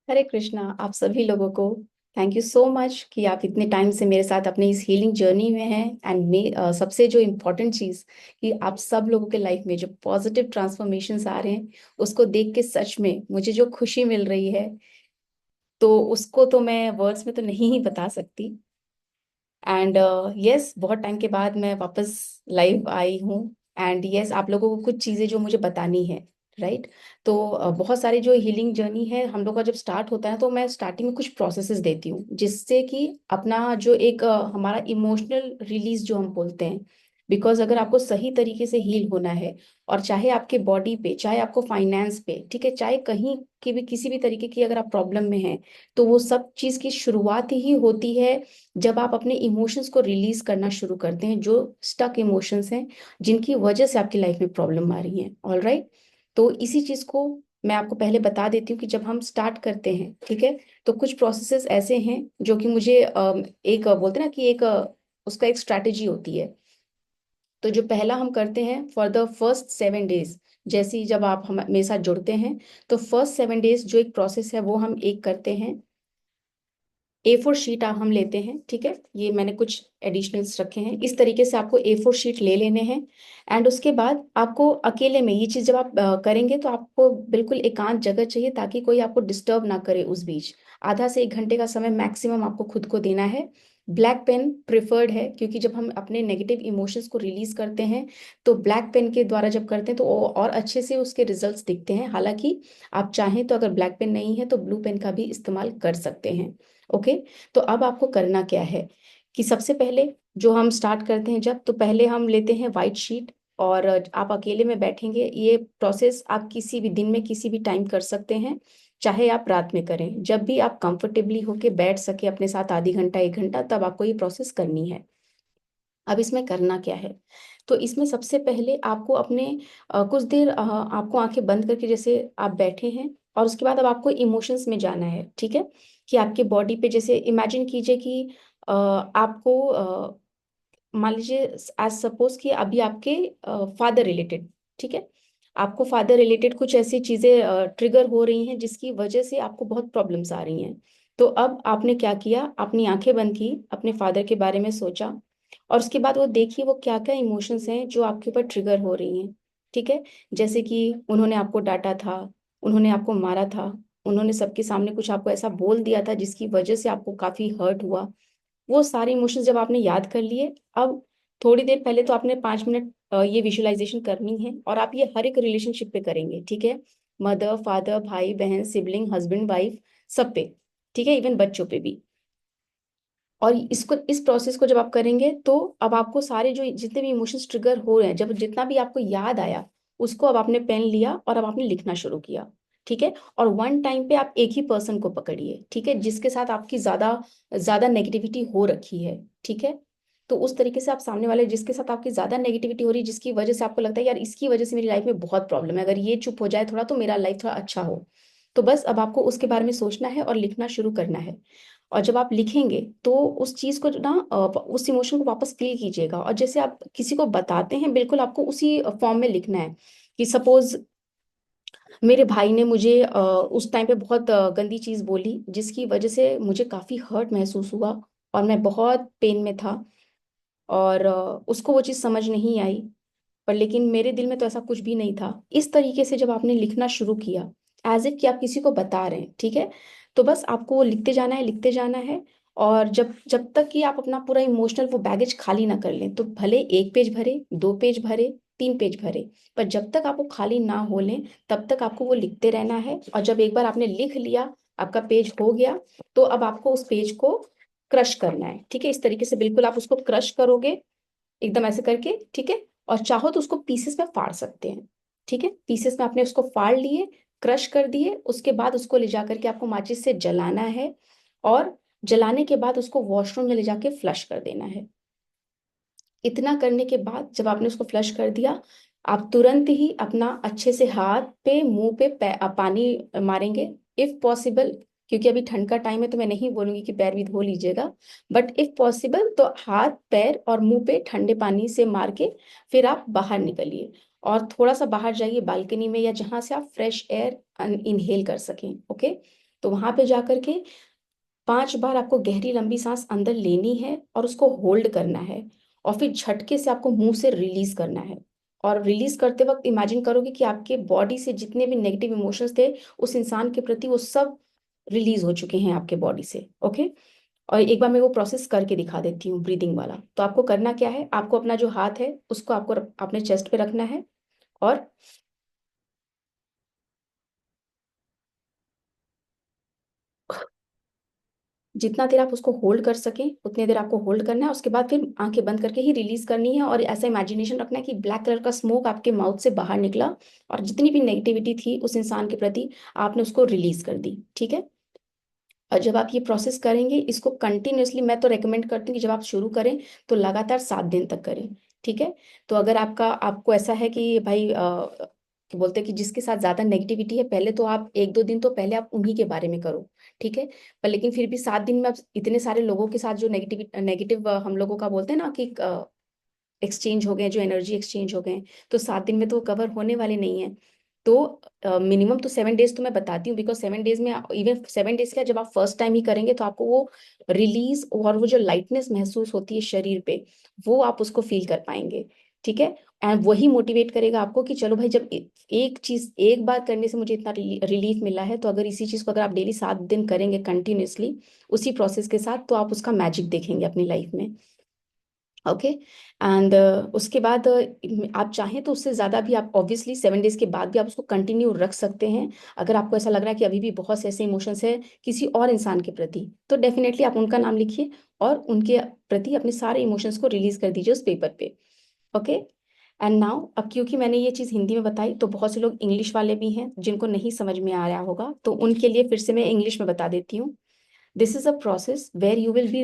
हरे कृष्णा। आप सभी लोगों को थैंक यू सो मच कि आप इतने टाइम से मेरे साथ अपने इस हीलिंग जर्नी में हैं। एंड मे सबसे जो इम्पोर्टेंट चीज़ कि आप सब लोगों के लाइफ में जो पॉजिटिव ट्रांसफॉर्मेशंस आ रहे हैं उसको देख के सच में मुझे जो खुशी मिल रही है, तो उसको तो मैं वर्ड्स में तो नहीं ही बता सकती। एंड यस, बहुत टाइम के बाद मैं वापस लाइव आई हूँ। एंड यस, आप लोगों को कुछ चीज़ें जो मुझे बतानी है, राइट। तो बहुत सारी जो हीलिंग जर्नी है हम लोग का जब स्टार्ट होता है तो मैं स्टार्टिंग में कुछ प्रोसेसेस देती हूँ जिससे कि अपना जो एक हमारा इमोशनल रिलीज जो हम बोलते हैं। बिकॉज अगर आपको सही तरीके से हील होना है, और चाहे आपके बॉडी पे, चाहे आपको फाइनेंस पे, ठीक है, चाहे कहीं की भी किसी भी तरीके की अगर आप प्रॉब्लम में हैं, तो वो सब चीज़ की शुरुआत ही होती है जब आप अपने इमोशंस को रिलीज करना शुरू करते हैं, जो स्टक इमोशंस हैं जिनकी वजह से आपकी लाइफ में प्रॉब्लम आ रही है। All right. तो इसी चीज को मैं आपको पहले बता देती हूँ कि जब हम स्टार्ट करते हैं, ठीक है, तो कुछ प्रोसेसेस ऐसे हैं जो कि मुझे एक बोलते हैं ना कि एक उसका एक स्ट्रैटेजी होती है। तो जो पहला हम करते हैं फॉर द फर्स्ट 7 डेज, जैसे ही जब आप हम मेरे साथ जुड़ते हैं, तो फर्स्ट 7 डेज जो एक प्रोसेस है वो हम एक करते हैं। A4 शीट हम लेते हैं, ठीक है, ये मैंने कुछ एडिशनल्स रखे हैं, इस तरीके से आपको A4 शीट ले लेने हैं। एंड उसके बाद आपको अकेले में ये चीज़ जब आप करेंगे तो आपको बिल्कुल एकांत जगह चाहिए ताकि कोई आपको डिस्टर्ब ना करे उस बीच। आधा से 1 घंटे का समय मैक्सिमम आपको खुद को देना है। ब्लैक पेन प्रिफर्ड है क्योंकि जब हम अपने नेगेटिव इमोशंस को रिलीज करते हैं तो ब्लैक पेन के द्वारा जब करते हैं तो और अच्छे से उसके रिजल्ट्स दिखते हैं। हालांकि आप चाहें तो अगर ब्लैक पेन नहीं है तो ब्लू पेन का भी इस्तेमाल कर सकते हैं। ओके। तो अब आपको करना क्या है कि सबसे पहले जो हम स्टार्ट करते हैं जब, तो पहले हम लेते हैं वाइट शीट। और आप अकेले में बैठेंगे, ये प्रोसेस आप किसी भी दिन में किसी भी टाइम कर सकते हैं, चाहे आप रात में करें, जब भी आप कंफर्टेबली होके बैठ सके अपने साथ आधी घंटा 1 घंटा, तब आपको ये प्रोसेस करनी है। अब इसमें करना क्या है, तो इसमें सबसे पहले आपको अपने कुछ देर आपको आंखें बंद करके जैसे आप बैठे हैं, और उसके बाद अब आपको इमोशंस में जाना है, ठीक है, कि आपके बॉडी पे जैसे इमेजिन कीजिए कि आपको मान लीजिए एज सपोज कि अभी आपके फादर रिलेटेड, ठीक है, आपको फादर रिलेटेड कुछ ऐसी चीजें ट्रिगर हो रही हैं जिसकी वजह से आपको बहुत प्रॉब्लम्स आ रही हैं। तो अब आपने क्या किया, अपनी आंखें बंद की, अपने फादर के बारे में सोचा, और उसके बाद वो देखिए वो क्या क्या इमोशंस हैं जो आपके ऊपर ट्रिगर हो रही हैं। ठीक है, जैसे कि उन्होंने आपको डांटा था, उन्होंने आपको मारा था, उन्होंने सबके सामने कुछ आपको ऐसा बोल दिया था जिसकी वजह से आपको काफी हर्ट हुआ। वो सारे इमोशंस जब आपने याद कर लिए, अब थोड़ी देर पहले तो आपने 5 मिनट ये विजुअलाइजेशन करनी है, और आप ये हर एक रिलेशनशिप पे करेंगे, ठीक है, मदर फादर भाई बहन सिबलिंग हस्बैंड वाइफ, सब पे, ठीक है, इवन बच्चों पे भी। और इसको इस प्रोसेस को जब आप करेंगे तो अब आपको सारे जो जितने भी इमोशंस ट्रिगर हो रहे हैं, जब जितना भी आपको याद आया, उसको अब आपने पेन लिया और अब आपने लिखना शुरू किया। ठीक है, और वन टाइम पे आप एक ही पर्सन को पकड़िए, ठीक है, जिसके साथ आपकी ज्यादा ज्यादा नेगेटिविटी हो रखी है। ठीक है, तो उस तरीके से आप सामने वाले जिसके साथ आपकी ज्यादा नेगेटिविटी हो रही है, जिसकी वजह से आपको लगता है यार इसकी वजह से मेरी लाइफ में बहुत प्रॉब्लम है, अगर ये चुप हो जाए थोड़ा तो मेरा लाइफ थोड़ा अच्छा हो, तो बस अब आपको उसके बारे में सोचना है और लिखना शुरू करना है। और जब आप लिखेंगे तो उस चीज को ना उस इमोशन को वापस फील कीजिएगा, और जैसे आप किसी को बताते हैं बिल्कुल आपको उसी फॉर्म में लिखना है। कि सपोज मेरे भाई ने मुझे उस टाइम पे बहुत गंदी चीज बोली जिसकी वजह से मुझे काफी हर्ट महसूस हुआ, और मैं बहुत पेन में था, और उसको वो चीज समझ नहीं आई, पर लेकिन मेरे दिल में तो ऐसा कुछ भी नहीं था। इस तरीके से जब आपने लिखना शुरू किया, एज इफ कि आप किसी को बता रहे हैं, ठीक है, तो बस आपको वो लिखते जाना है, लिखते जाना है। और जब जब तक कि आप अपना पूरा इमोशनल वो बैगेज खाली ना कर लें, तो भले 1 पेज भरे, 2 पेज भरे, 3 पेज भरे, पर जब तक आप वो खाली ना हो लें तब तक आपको वो लिखते रहना है। और जब एक बार आपने लिख लिया, आपका पेज हो गया, तो अब आपको उस पेज को क्रश करना है। ठीक है, इस तरीके से बिल्कुल आप उसको क्रश करोगे, एकदम ऐसे करके, ठीक है, और चाहो तो उसको पीसेस में फाड़ सकते हैं। ठीक है, पीसेस में आपने उसको फाड़ लिए, क्रश कर दिए, उसके बाद उसको ले जा करके आपको माचिस से जलाना है, और जलाने के बाद उसको वॉशरूम में ले जाके फ्लश कर देना है। इतना करने के बाद जब आपने उसको फ्लश कर दिया, आप तुरंत ही अपना अच्छे से हाथ पे मुंह पे पानी मारेंगे, इफ पॉसिबल। क्योंकि अभी ठंड का टाइम है तो मैं नहीं बोलूंगी कि पैर भी धो लीजिएगा, बट इफ पॉसिबल तो हाथ पैर और मुंह पे ठंडे पानी से मार के फिर आप बाहर निकलिए, और थोड़ा सा बाहर जाइए बालकनी में या जहां से आप फ्रेश एयर इनहेल कर सकें। ओके। तो वहां पे जाकर के 5 बार आपको गहरी लंबी सांस अंदर लेनी है और उसको होल्ड करना है, और फिर झटके से आपको मुंह से रिलीज करना है। और रिलीज करते वक्त इमेजिन करोगे कि आपके बॉडी से जितने भी नेगेटिव इमोशंस थे उस इंसान के प्रति, वो सब रिलीज हो चुके हैं आपके बॉडी से। ओके। और एक बार मैं वो प्रोसेस करके दिखा देती हूँ ब्रीदिंग वाला। तो आपको करना क्या है, आपको अपना जो हाथ है उसको आपको अपने चेस्ट पे रखना है, और जितना देर आप उसको होल्ड कर सकें उतने देर आपको होल्ड करना है। उसके बाद फिर आंखें बंद करके ही रिलीज करनी है, और ऐसा इमेजिनेशन रखना है कि ब्लैक कलर का स्मोक आपके माउथ से बाहर निकला, और जितनी भी नेगेटिविटी थी उस इंसान के प्रति आपने उसको रिलीज कर दी। ठीक है। और जब आप ये प्रोसेस करेंगे इसको कंटिन्यूअसली, मैं तो रेकमेंड करती हूँ कि जब आप शुरू करें तो लगातार 7 दिन तक करें। ठीक है। तो अगर आपको ऐसा है कि भाई कि बोलते हैं कि जिसके साथ ज्यादा नेगेटिविटी है, पहले तो आप 1-2 दिन तो पहले आप उन्हीं के बारे में करो। ठीक है। पर लेकिन फिर भी 7 दिन में आप इतने सारे लोगों के साथ जो नेगेटिव नेगेटिव हम लोगों का बोलते हैं ना कि एक्सचेंज हो गए, जो एनर्जी एक्सचेंज हो गए, तो 7 दिन में तो कवर होने वाले नहीं है। तो मिनिमम तो 7 डेज तो मैं बताती हूँ, बिकॉज 7 डेज में, इवन 7 डेज का जब आप फर्स्ट टाइम ही करेंगे तो आपको वो रिलीज और वो जो लाइटनेस महसूस होती है शरीर पे, वो आप उसको फील कर पाएंगे। ठीक है। एंड वही मोटिवेट करेगा आपको कि चलो भाई, जब एक चीज एक बार करने से मुझे इतना रिलीफ मिला है, तो अगर इसी चीज को अगर आप डेली 7 दिन करेंगे कंटिन्यूअसली उसी प्रोसेस के साथ, तो आप उसका मैजिक देखेंगे अपनी लाइफ में। ओके। एंड उसके बाद आप चाहें तो उससे ज़्यादा भी आप ऑब्वियसली 7 डेज के बाद भी आप उसको कंटिन्यू रख सकते हैं। अगर आपको ऐसा लग रहा है कि अभी भी बहुत से ऐसे इमोशंस है किसी और इंसान के प्रति, तो डेफिनेटली आप उनका नाम लिखिए और उनके प्रति अपने सारे इमोशंस को रिलीज कर दीजिए उस पेपर पे। ओके। एंड नाउ, अब क्योंकि मैंने ये चीज़ हिंदी में बताई तो बहुत से लोग इंग्लिश वाले भी हैं जिनको नहीं समझ में आ रहा होगा, तो उनके लिए फिर से मैं इंग्लिश में बता देती हूँ। This is a process where you will be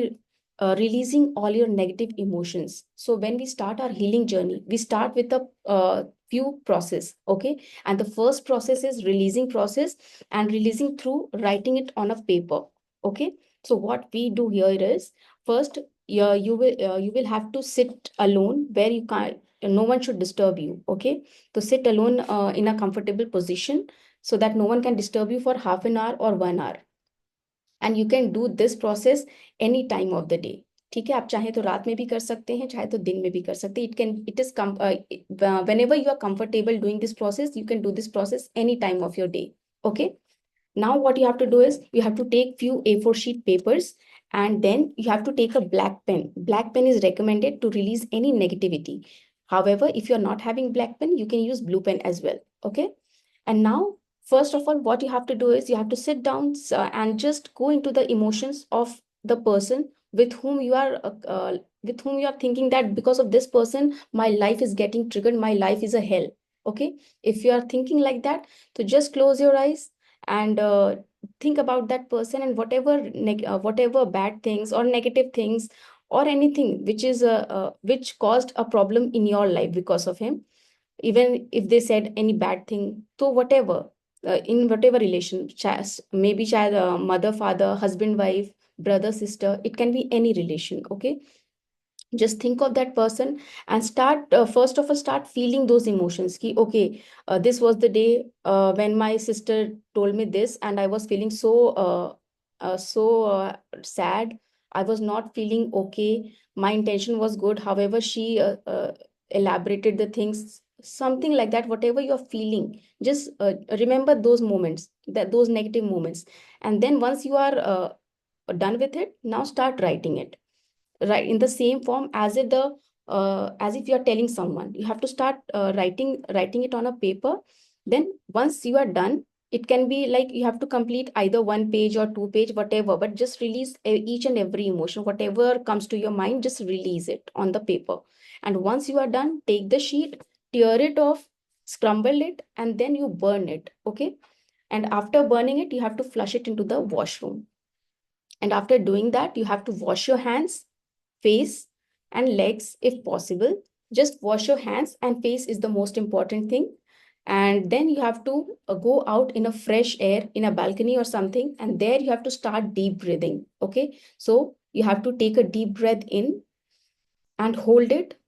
releasing all your negative emotions. So when we start our healing journey, we start with a few process, okay? And the first process is releasing process, and releasing through writing it on a paper, okay? So what we do here is, first, you will have to sit alone where you can't, no one should disturb you, okay? So sit alone in a comfortable position so that no one can disturb you for half an hour or 1 hour, and you can do this process any time of the day. ठीक है। आप चाहे तो रात में भी कर सकते हैं, चाहे तो दिन में भी कर सकते हैं। It is whenever you are comfortable doing this process, you can do this process any time of your day. Okay. Now what you have to do is you have to take few A4 sheet papers, and then you have to take a black pen. Black pen is recommended to release any negativity. However, if you're not having black pen, you can use blue pen as well. Okay. And now, first of all, what you have to do is you have to sit down and just go into the emotions of the person with whom you are thinking that because of this person, my life is getting triggered, my life is a hell. Okay. If you are thinking like that, so just close your eyes and think about that person, and whatever bad things or negative things or anything which caused a problem in your life because of him, even if they said any bad thing, so whatever, in whatever relation, maybe child, mother father, husband wife, brother sister, it can be any relation. Okay. Just think of that person and start, first of all, start feeling those emotions ki, okay, this was the day when my sister told me this, and I was feeling so sad. I was not feeling okay. My intention was good, however she elaborated the things, something like that. Whatever you're feeling, just remember those moments, those negative moments, and then once you are done with it, now start writing it, right, in the same form as if you are telling someone. You have to start writing it on a paper. Then once you are done, it can be like you have to complete either 1 page or 2 page, whatever, but just release each and every emotion, whatever comes to your mind, just release it on the paper. And once you are done, take the sheet, tear it off, scramble it, and then you burn it. Okay. And after burning it, you have to flush it into the washroom. And after doing that, you have to wash your hands, face, and legs if possible. Just wash your hands and face is the most important thing. And then you have to go out in a fresh air in a balcony or something, and there you have to start deep breathing. Okay. So you have to take a deep breath in and hold it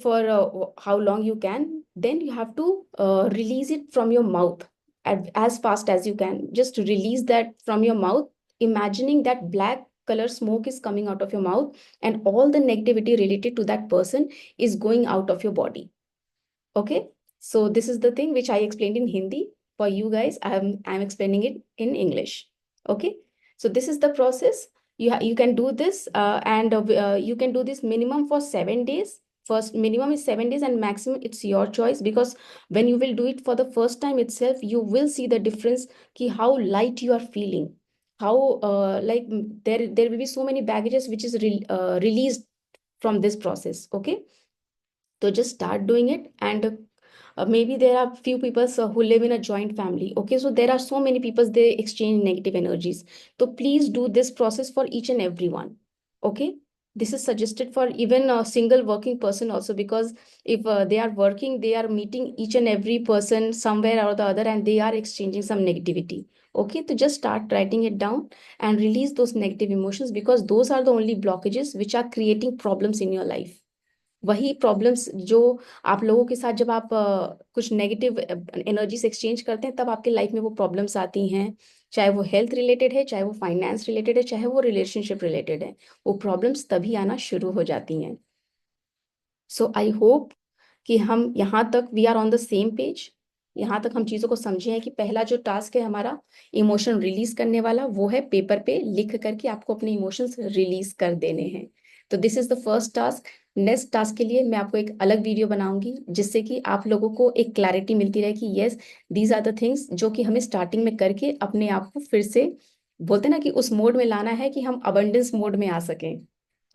for how long you can. Then you have to release it from your mouth as fast as you can. Just release that from your mouth, imagining that black color smoke is coming out of your mouth, and all the negativity related to that person is going out of your body. Okay, so this is the thing which I explained in Hindi. For you guys, I'm explaining it in English. Okay, so this is the process. You can do this, and you can do this minimum for 7 days. First minimum is 7 days, and maximum it's your choice, because when you will do it for the first time itself, you will see the difference ki how light you are feeling, how there will be so many baggages which is released from this process. Okay, so just start doing it. And maybe there are few people who live in a joint family. Okay, so there are so many people, they exchange negative energies. So please do this process for each and every one. Okay, this is suggested for even a single working person also, because if they are working, they are meeting each and every person somewhere or the other, and they are exchanging some negativity. Okay, to just start writing it down and release those negative emotions, because those are the only blockages which are creating problems in your life. वही problems जो आप लोगों के साथ, जब आप कुछ negative energies exchange करते हैं, तब आपके लाइफ में वो प्रॉब्लम्स आती हैं। चाहे वो हेल्थ रिलेटेड है, चाहे वो फाइनेंस रिलेटेड है, चाहे वो रिलेशनशिप रिलेटेड है, वो प्रॉब्लम्स तभी आना शुरू हो जाती हैं। सो आई होप कि हम यहाँ तक we are on the same page. यहाँ तक हम चीज़ों को समझे हैं कि पहला जो टास्क है हमारा इमोशन रिलीज करने वाला, वो है पेपर पे लिख करके आपको अपने इमोशंस रिलीज कर देने हैं। तो this is the first task. Next task के लिए मैं आपको एक अलग वीडियो बनाऊंगी, जिससे कि आप लोगों को एक क्लैरिटी मिलती रहे कि yes, these are the things जो कि हमें स्टार्टिंग में करके अपने आप को फिर से, बोलते ना कि उस मोड में लाना है कि हम अबंडेंस मोड में आ सकें।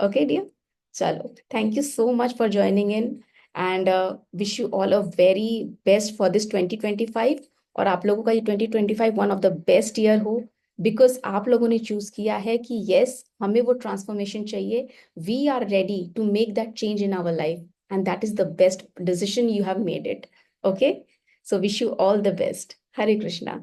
ओके डियर, चलो, thank you so much for joining in, and wish you all a very best for this 2025। और आप लोगों का ये 2025 one of the best year हो, बिकॉज आप लोगों ने चूज किया है कि यस, हमें वो ट्रांसफॉर्मेशन चाहिए। We are ready to make that change in our life, and that is the best decision you have made it. Okay, so wish you all the best. Hare Krishna.